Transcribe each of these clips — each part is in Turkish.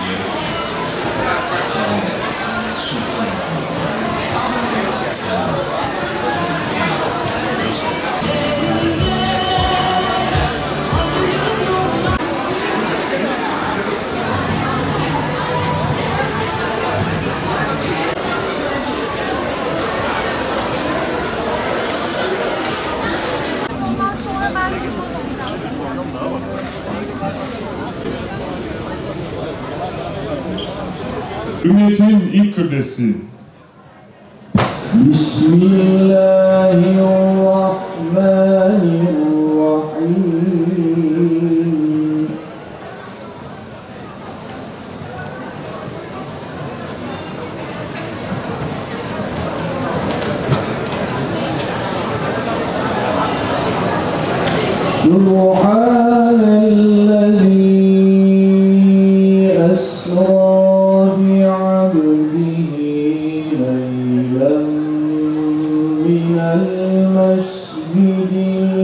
ziyaret etsin. Sen Sultan sen göz Ümmetin ilk kıblesi. Bismillahirrahmanirrahim. Subhanellezî esrâ بعبده ليلا من المسجد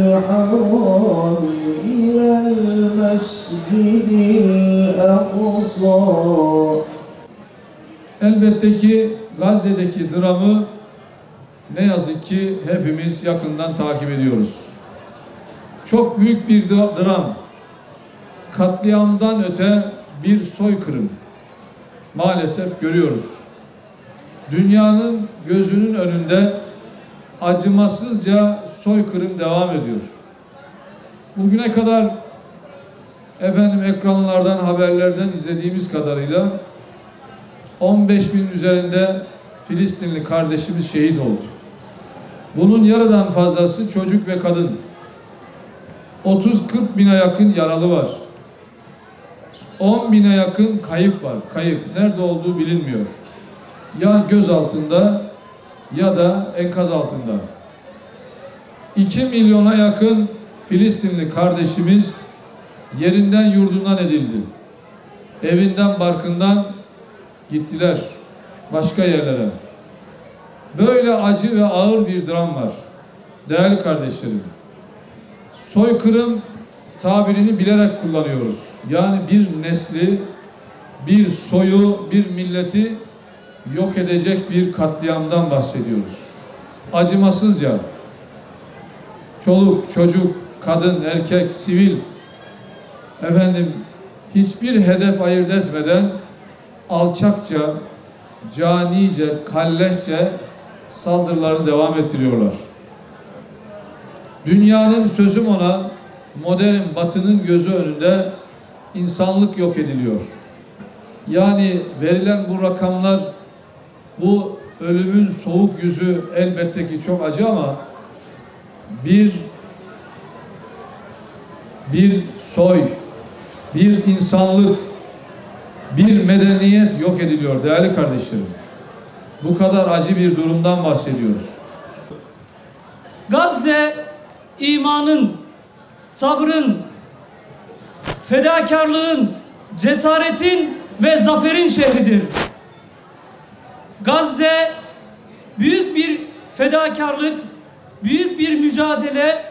الحرام إلى المسجد الأقصى. Elbette ki Gazze'deki dramı ne yazık ki hepimiz yakından takip ediyoruz. Çok büyük bir dram, katliamdan öte bir soykırım maalesef görüyoruz. Dünyanın gözünün önünde acımasızca soykırım devam ediyor. Bugüne kadar ekranlardan, haberlerden izlediğimiz kadarıyla 15.000 üzerinde Filistinli kardeşimiz şehit oldu. Bunun yarıdan fazlası çocuk ve kadın. 30-40 bine yakın yaralı var. 10 bine yakın kayıp var. Kayıp. Nerede olduğu bilinmiyor. Ya göz altında ya da enkaz altında. 2 milyona yakın Filistinli kardeşimiz yerinden yurdundan edildi. Evinden barkından gittiler başka yerlere. Böyle acı ve ağır bir dram var. Değerli kardeşlerim, soykırım tabirini bilerek kullanıyoruz. Yani bir nesli, bir soyu, bir milleti yok edecek bir katliamdan bahsediyoruz. Acımasızca çoluk, çocuk, kadın, erkek, sivil hiçbir hedef ayırt etmeden alçakça, canice, kalleşçe saldırılarını devam ettiriyorlar. Dünyanın sözüm ona modern batının gözü önünde insanlık yok ediliyor. Yani verilen bu rakamlar, bu ölümün soğuk yüzü elbette ki çok acı ama bir soy, bir insanlık, bir medeniyet yok ediliyor değerli kardeşlerim. Bu kadar acı bir durumdan bahsediyoruz. Gazze imanın, sabrın, fedakarlığın, cesaretin ve zaferin şehridir. Gazze büyük bir fedakarlık, büyük bir mücadele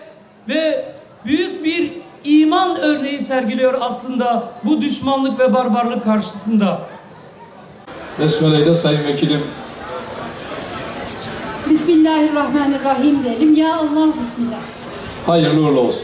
ve büyük bir iman örneği sergiliyor aslında bu düşmanlık ve barbarlık karşısında. Besmele'yi de Sayın Vekilim. Bismillahirrahmanirrahim diyelim. Ya Allah, Bismillah. Hayırlı uğurlu olsun.